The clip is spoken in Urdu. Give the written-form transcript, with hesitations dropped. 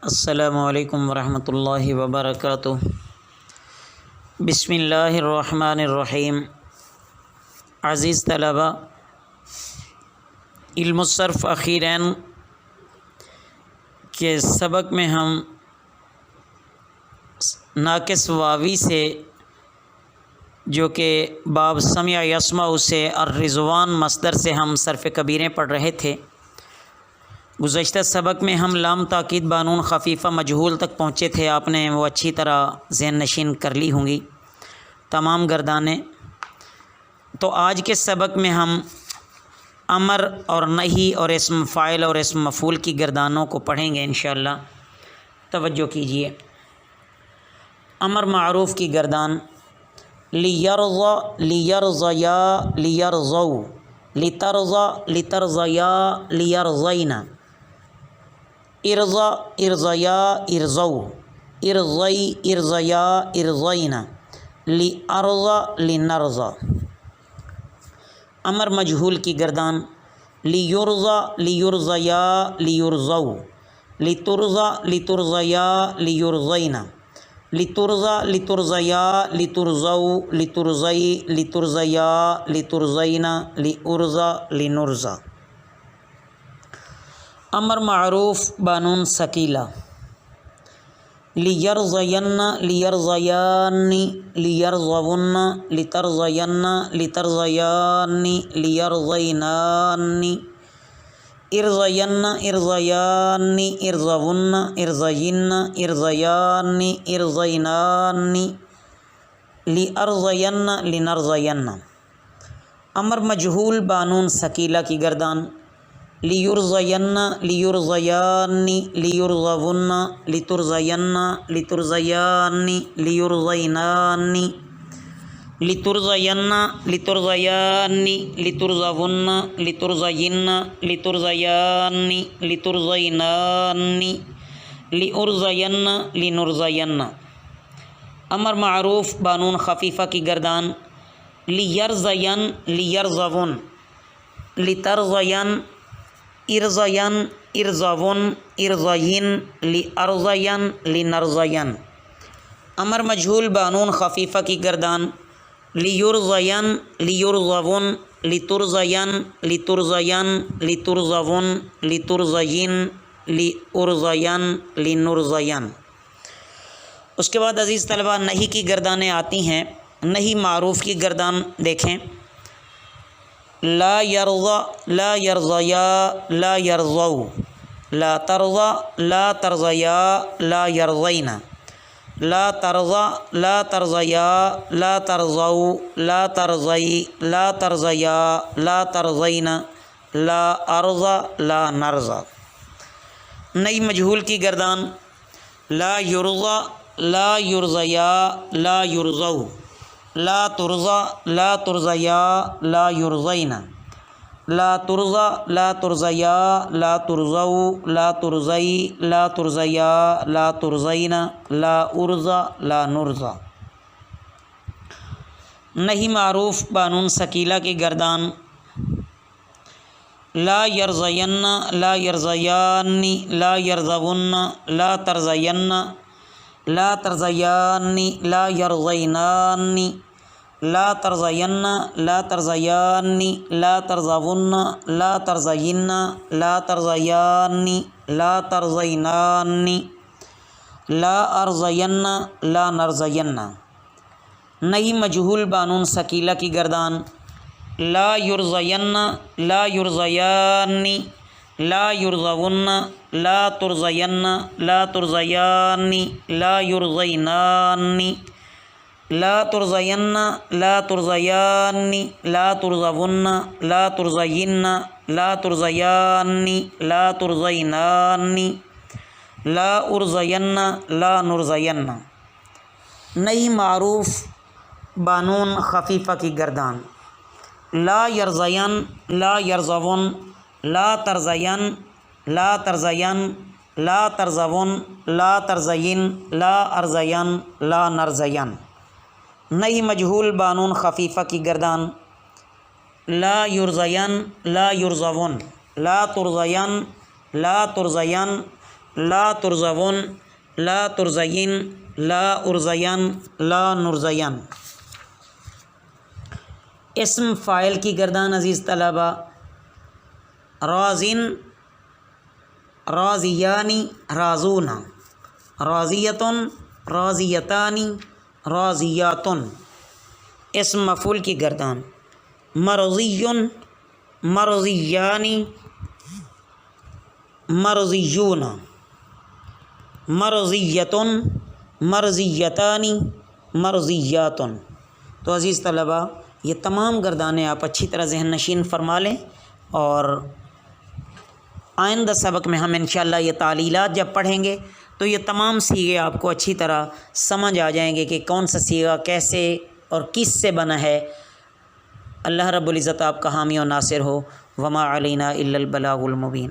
السلام علیکم ورحمۃ اللہ وبرکاتہ۔ بسم اللہ الرحمن الرحیم۔ عزیز طلباء، علم الصرف اخیراً کے سبق میں ہم ناقص واوی سے جو کہ باب سمع یسمع سے الرضوان مصدر سے ہم صرف کبیریں پڑھ رہے تھے۔ گزشتہ سبق میں ہم لام تاکید بانون خفیفہ مجہول تک پہنچے تھے، آپ نے وہ اچھی طرح ذہن نشین کر لی ہوں گی تمام گردانیں۔ تو آج کے سبق میں ہم امر اور نہی اور اسم فاعل اور اسم مفعول کی گردانوں کو پڑھیں گے انشاءاللہ۔ توجہ کیجیے۔ امر معروف کی گردان لیرضى لیرضیا لیرضوا، لترضى لترضیا لیرضین، ارضى ارضیا ارضوا، ارضی ارضیا ارضین، لارضى لنرضى۔ امر مجہول کی گردان لیرضى لیرضیا لیرضوا، لترضى لترضیا لیرضین، لترضى لترضیا لترضوا، لترضی لترضیا لترضین، لارضى لنرضى۔ امر معروف بانون ثقیلہ لیرضین لیرضیان لیرضون، لترضین لترضیان لیرضینان، ارضین ارضیان ارضون ارضین ارضیان ارضینان، لارضین لنرضین۔ امر مجہول بانون ثقیلہ کی گردان لیرضین لیرضیان لیرضون، لترضین لترضیان لیرضینان، لترضین لترضیان لترضون لترضین لترضیان لترضینان، لارضین لنرضین۔ امر معروف بانون خفیفہ کی گردان لیرضین لیرضون، لترضین ارضین ارضون ارضین، لارضین لنرضین۔ امر مجہول بانون خفیفہ کی گردان لیرضین لیرضون، لترضین لترضین لترضون لترضین لارضین لنرضین۔ اس کے بعد عزیز طلباء نہی کی گردانیں آتی ہیں۔ نہی معروف کی گردان دیکھیں لا یرضى لا یرضیا لا یرضوا، لا ترضى لا ترضیا لا یرضین، لا ترضى لا ترضیا لا ترضوا، لا ترضی لا ترضیا لا ترضین، لا ارضى لا نرضى۔ نئی مجہول کی گردان لا یرضى لا یرضیا لا یرضوا، لا ترضى لا ترضیا لا یرضین، لا ترضى لا ترضیا لا ترضوا، لا ترضی لا ترضیا لا ترضین، لا ارضى لا نرضى۔ نہی معروف بانون ثقیلہ کی گردان لا یرضین لا یرضیان لا یرضون، لا ترضین لا ترضیان لا یرضینان، لا ترضین لا ترضیان لا ترضون، لا ترضین لا ترضیان لا ترضینان، لا ارضین لا نرضین۔ نئی مجہول بانون ثقیلہ کی گردان لا یرضین لا یرضیان لا یرضون، لا ترضین لا ترضیان لا یرضینان، لا ترضین لا ترضیان لا ترضون، لا ترضین لا ترضیان لا ترضینان، لا ارضین لا نرضین۔ نئی معروف بانون خفیفہ کی گردان لا یرضین لا یرضون، لا ترضین لا ترضین لا ترضون، لا ترضین لا ارضین لا نرضین۔ نئی مجہول بانون خفیفہ کی گردان لا یرضین لا یرضون، لا ترضین لا ترضین لا ترزون، لا ترزین، لا ارزین، لا نرزین۔ اسم فاعل کی گردان عزیز طلبہ، رازن، رازیانی، رازون، راضیتن، راضیتانی، راضیاتن۔ اسم مفعول کی گردان، مرضی، مرضیانی، مرضیون، مرضیتن، مرضیتانی، مرضیاتن۔ تو عزیز طلبہ یہ تمام گردانیں آپ اچھی طرح ذہن نشین فرما لیں، اور آئندہ سبق میں ہم انشاءاللہ یہ تعلیلات جب پڑھیں گے تو یہ تمام صیغے آپ کو اچھی طرح سمجھ آ جائیں گے کہ کون سا صیغہ کیسے اور کس سے بنا ہے۔ اللہ رب العزت آپ کا حامی و ناصر ہو۔ وما علینا الا البلاغ المبین۔